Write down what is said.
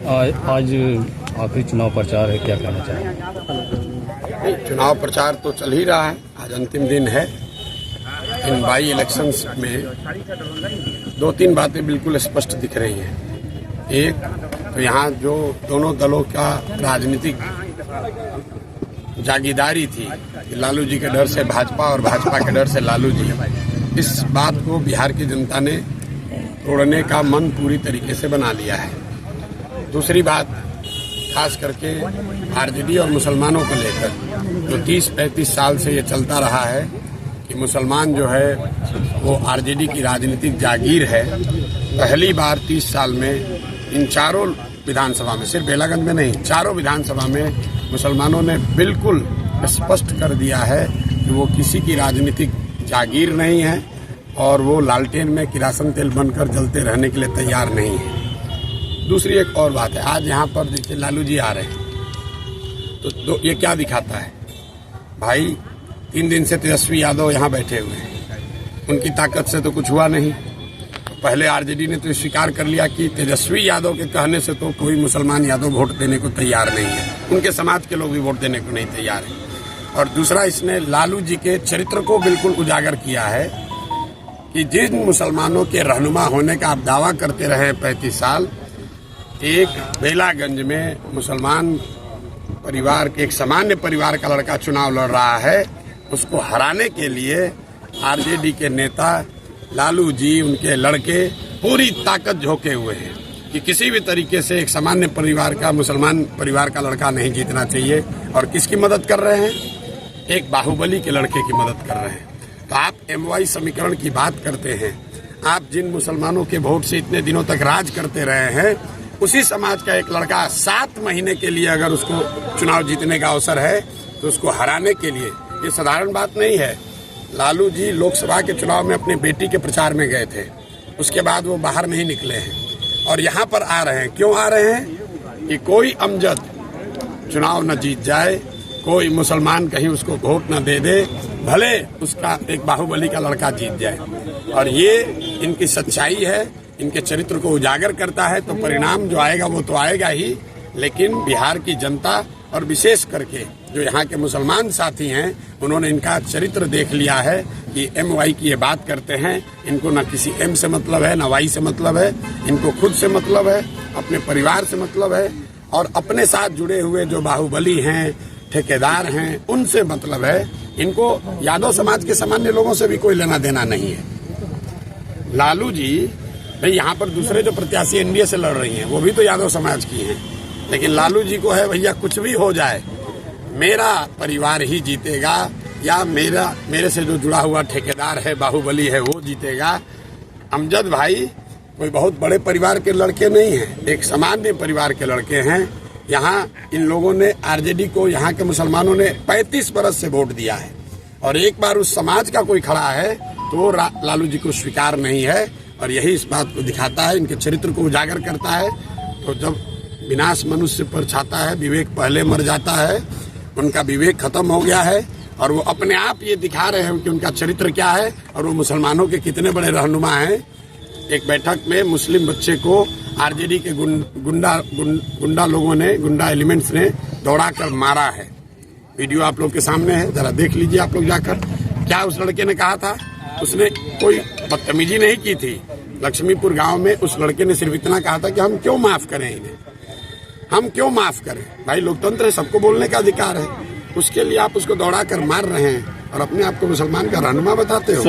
आज आखिरी चुनाव प्रचार है, क्या कहना चाहेंगे? चुनाव प्रचार तो चल ही रहा है, आज अंतिम दिन है। इन बाई इलेक्शंस में दो तीन बातें बिल्कुल स्पष्ट दिख रही हैं। एक तो यहाँ जो दोनों दलों का राजनीतिक जागीदारी थी कि लालू जी के डर से भाजपा और भाजपा के डर से लालू जी, इस बात को बिहार की जनता ने तोड़ने का मन पूरी तरीके से बना लिया है। दूसरी बात, खास करके आरजेडी और मुसलमानों को लेकर जो 30-35 साल से ये चलता रहा है कि मुसलमान जो है वो आरजेडी की राजनीतिक जागीर है। पहली बार 30 साल में इन चारों विधानसभा में, सिर्फ बेलागंज में नहीं, चारों विधानसभा में मुसलमानों ने बिल्कुल स्पष्ट कर दिया है कि वो किसी की राजनीतिक जागीर नहीं है और वो लालटेन में किरासन तेल बनकर जलते रहने के लिए तैयार नहीं है। दूसरी एक और बात है, आज यहाँ पर देखिए लालू जी आ रहे हैं तो ये क्या दिखाता है भाई? 3 दिन से तेजस्वी यादव यहाँ बैठे हुए हैं, उनकी ताकत से तो कुछ हुआ नहीं। पहले आरजेडी ने तो स्वीकार कर लिया कि तेजस्वी यादव के कहने से तो कोई मुसलमान यादव वोट देने को तैयार नहीं है, उनके समाज के लोग भी वोट देने को नहीं तैयार है। और दूसरा, इसने लालू जी के चरित्र को बिल्कुल उजागर किया है कि जिन मुसलमानों के रहनुमा होने का आप दावा करते रहे 35 साल, एक बेलागंज में मुसलमान परिवार के एक सामान्य परिवार का लड़का चुनाव लड़ रहा है, उसको हराने के लिए आरजेडी के नेता लालू जी, उनके लड़के पूरी ताकत झोंके हुए हैं कि किसी भी तरीके से एक सामान्य परिवार का, मुसलमान परिवार का लड़का नहीं जीतना चाहिए। और किसकी मदद कर रहे हैं? एक बाहुबली के लड़के की मदद कर रहे हैं। तो आप MY समीकरण की बात करते हैं, आप जिन मुसलमानों के वोट से इतने दिनों तक राज करते रहे हैं, उसी समाज का एक लड़का 7 महीने के लिए अगर उसको चुनाव जीतने का अवसर है तो उसको हराने के लिए, ये साधारण बात नहीं है। लालू जी लोकसभा के चुनाव में अपनी बेटी के प्रचार में गए थे, उसके बाद वो बाहर नहीं निकले हैं और यहाँ पर आ रहे हैं। क्यों आ रहे हैं? कि कोई अमजद चुनाव न जीत जाए, कोई मुसलमान कहीं उसको वोट न दे दे, भले उसका एक बाहुबली का लड़का जीत जाए। और ये इनकी सच्चाई है, इनके चरित्र को उजागर करता है। तो परिणाम जो आएगा वो तो आएगा ही, लेकिन बिहार की जनता और विशेष करके जो यहाँ के मुसलमान साथी हैं, उन्होंने इनका चरित्र देख लिया है कि MY की ये बात करते हैं, इनको न किसी M से मतलब है, न Y से मतलब है, इनको खुद से मतलब है, अपने परिवार से मतलब है और अपने साथ जुड़े हुए जो बाहुबली हैं, ठेकेदार हैं, उनसे मतलब है। इनको यादव समाज के सामान्य लोगों से भी कोई लेना देना नहीं है। लालू जी भाई, यहाँ पर दूसरे जो प्रत्याशी NDA से लड़ रही हैं वो भी तो यादव समाज की हैं, लेकिन लालू जी को है भैया कुछ भी हो जाए, मेरा परिवार ही जीतेगा या मेरे से जो जुड़ा हुआ ठेकेदार है, बाहुबली है, वो जीतेगा। अमजद भाई कोई बहुत बड़े परिवार के लड़के नहीं हैं, एक सामान्य परिवार के लड़के हैं। यहाँ इन लोगों ने आरजेडी को, यहाँ के मुसलमानों ने 35 बरस से वोट दिया है और एक बार उस समाज का कोई खड़ा है तो लालू जी को स्वीकार नहीं है। और यही इस बात को दिखाता है, इनके चरित्र को उजागर करता है। तो जब विनाश मनुष्य पर छाता है, विवेक पहले मर जाता है, उनका विवेक खत्म हो गया है और वो अपने आप ये दिखा रहे हैं कि उनका चरित्र क्या है और वो मुसलमानों के कितने बड़े रहनुमा हैं। एक बैठक में मुस्लिम बच्चे को आरजेडी के गुंडा लोगों ने, गुंडा एलिमेंट्स ने दौड़ा कर मारा है। वीडियो आप लोग के सामने है, जरा देख लीजिए आप लोग जाकर। क्या उस लड़के ने कहा था? उसने कोई बदतमीजी नहीं की थी। लक्ष्मीपुर गांव में उस लड़के ने सिर्फ इतना कहा था कि हम क्यों माफ करें इन्हें, हम क्यों माफ करें। भाई लोकतंत्र है, सबको बोलने का अधिकार है, उसके लिए आप उसको दौड़ा कर मार रहे हैं और अपने आप को मुसलमान का रहनुमा बताते हो।